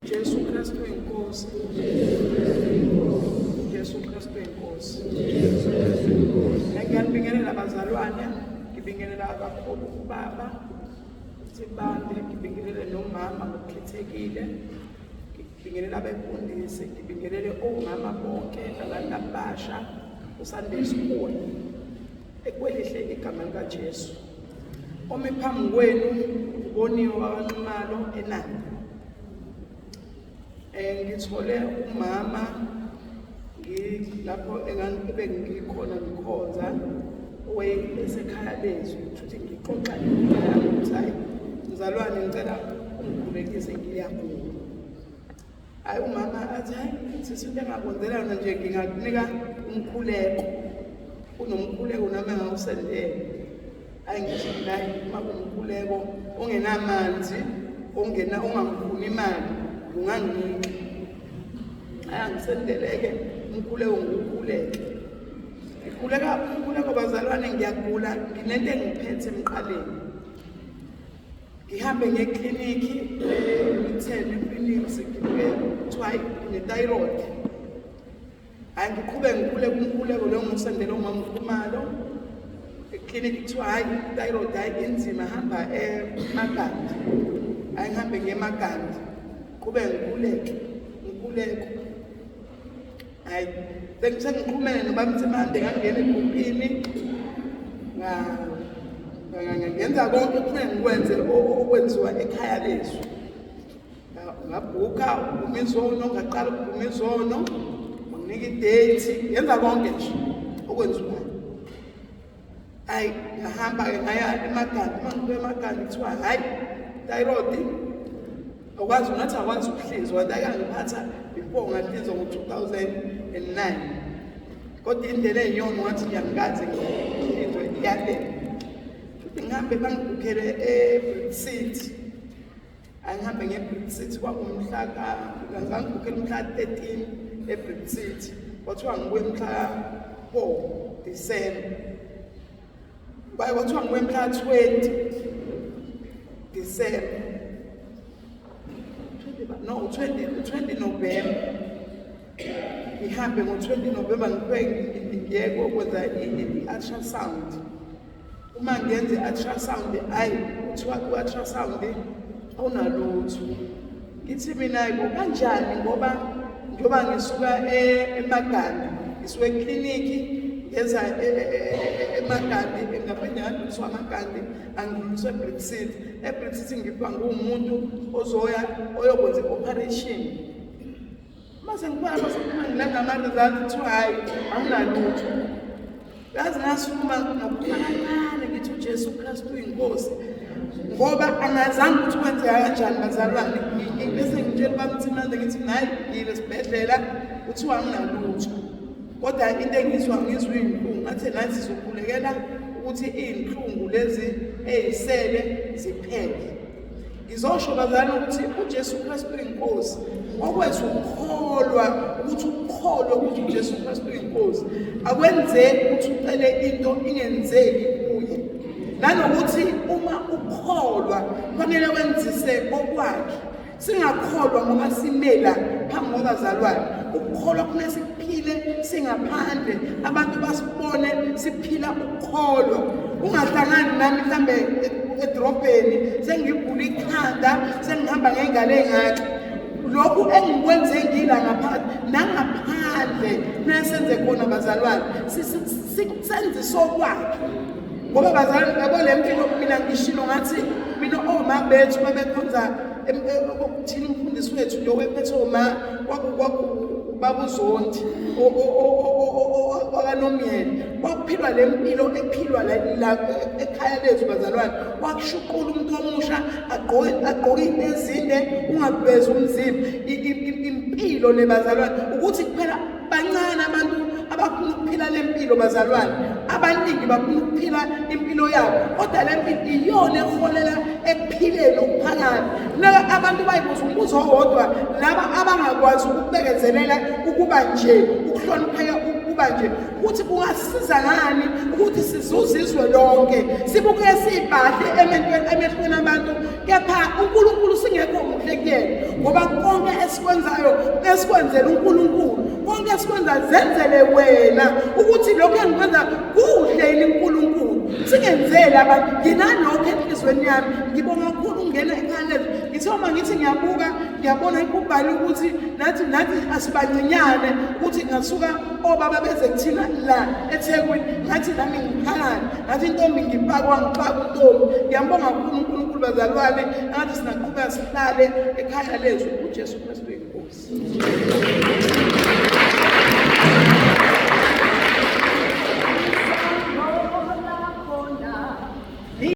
Jesu Kristu inkosi. Jesu Kristu inkosi. Ngiyabingelela abazalwane, ngibingelela kakhulu ubaba, Sibande, ngibingelele nomama ngokukhethekile, ngibingelela abefundisi, ngibingelele omama bonke abantu abasha uSunday School ekwelihle igama likaJesu. Ome phambi kwenu uboniwe wabanqumalo eNanda. Ngithole umama lapho engangibe ngikhona ngikhonza esekhaya lezwi ukuthi ngixoxa impilo ukuthi hayi mzalwane ngicela ungikhulekise ngiyagula. Hayi umama athi hayi sisinte engakwenzelana nje ngingakunika umkhuleko. Kunomkhuleko nami engawusendele. Hayi ngithi nayi uma umkhuleko ongenamanzi ongangifuni imali unganginika. Angisendeleke umkhuleko ngukhuleke. Umkhuleko bazalwane ngiyagula nginento engiphethe emqaleni. Ngihambe ngekliniki ngithele clinics kuthiwa ne-thyroid. Angiqhube ngikhuleka umkhuleko lo ngisendele umama uKhumalo. Ekliniki kuthiwa hayi i-thyroid hayi inzima hamba eMagadi. Ngihambe ngeMagadi. Qhube ngikhuleko. Hayi sengiqhumene nobaba Mthemande ngangena egruphini ngenza konke kufanele ngikwenze okwenziwa ekhaya lezwi. Ngabhuka umizono, ngaqala ukubhuma izono, nginika idate, ngenza konke nje okwenziwayo. Hayi ngahamba-ke ngaya eMagadi, uma ngibuye eMagadi kuthiwa hayi thyroid akwazi ngathi akwazi ukuhlinzwa ngiphatha before ngahlinzwa ngo-2009. Kodwa indlela eyiyona ngathi ngiyamkaze ngihlinzwe iyale. Ngihambe bangibhukhele eBrick City. Angihambe ngeBrick City ngangibhukhele umhla 13 eBrick City. Kwathiwa ngibuye mhla 4 December. Kwathiwa ngibuye mhla 20 December. No, 20 November. Ngihambe ngo-20 November ngiyeke ukwenza i-ultrasound. Uma ngenze i-ultrasound hayi kuthiwa ku-ultrasound awunalutho. Ngithi mina kanjani ngoba njengoba ngisuka eMagadi ngisuka ekliniki ngenza eMagadi ngaphinde ngadluliswa eMagadi angidluliswa eBrick City. eBrick City ngiphiwa ngumuntu oyokwenza i-operation. Mase ngibona ngilanda ama-result kuthiwa hayi awunalutho. Yazi ngasukuma ngaphuma kancane ngithi uJesu Kristu inkosi. Ngoba angazange ukuthi kwenze kanjani bazalwane. Bese ngitshela ubaba Mthemande ngithi nayi ngile esibhedlela kuthiwa anginalutho. Kodwa into engizwa iy'nhlungu ngathi nathi sizokhulekela ukuthi iy'nhlungu lezi ey'sele ziphele. Ngizosho bazalwane ukuthi uJesu Kristu inkosi. Okwethu ukukholwa ukuthi uJesu Kristu inkosi. Akwenzeki ukuthi ucele into ingenzeki kuye. Nanokuthi uma ukholwa kufanele wenzise okwakhe. Singakholwa ngoba simela phambi kwabazalwane. Ukukholwa kufanele siphile singaphandle abantu basibone siphila ukukholwa. Ungahlangani nami mhlambe edrobheni sengigula ikhanda sengihamba ngengalo engaka. Lokhu engikwenze ngila ngaphandle nangaphandle nesenze khona bazalwane senze sokwakhe. Ngoba bazalwane yabo le mpilo mina ngishilo ngathi mina oma bethu babekhonza okuthini umfundisi wethu lo wephethe oma baba uZondi okaNomyeni wakuphilwa le mpilo ephilwa la ekhaya lethu bazalwane. Wakushuqula umuntu omusha agqoke ezinde ungabhezi umzimba. Impilo le bazalwane ukuthi kuphela bancane abantu abafuna ukuphila le mpilo bazalwane. Abaningi bafuna ukuphila impilo yabo kodwa le mpilo iyona eholela ekuphileni okuphakathi. Laba abantu bayibuza umbuzo owodwa laba abangakwazi ukubekezelela ukuba nje ukuhlonipheka ukuba nje ukuthi kungasiza ngani ukuthi sizuze izwe lonke sibuke sibahle emehlweni abantu kepha uNkulunkulu singekho muhle kuyena ngoba konke esikwenzayo esikwenzela uNkulunkulu, konke esikwenza zenzele wena ukuthi lokho engikwenza kuhle yini uNkulunkulu. Singenzele abantu, nginalokho enhlizweni yami, ngibonga kakhulu ungena ekhaya lethu. Ngithi uma ngithi ngiyabuka, ngiyabona ikubhali ukuthi nathi asibancinyane ukuthi ngasuka obaba beze kuthina la eThekwini, ngathi nami ngiphakathi, ngathi intombi ngipakwa ngipaka untombi. Ngiyambonga kakhulu uNkulunkulu bazalwane, ngathi sinaqhubeka sihlale ekhaya lethu uJesu Kristu inkosi.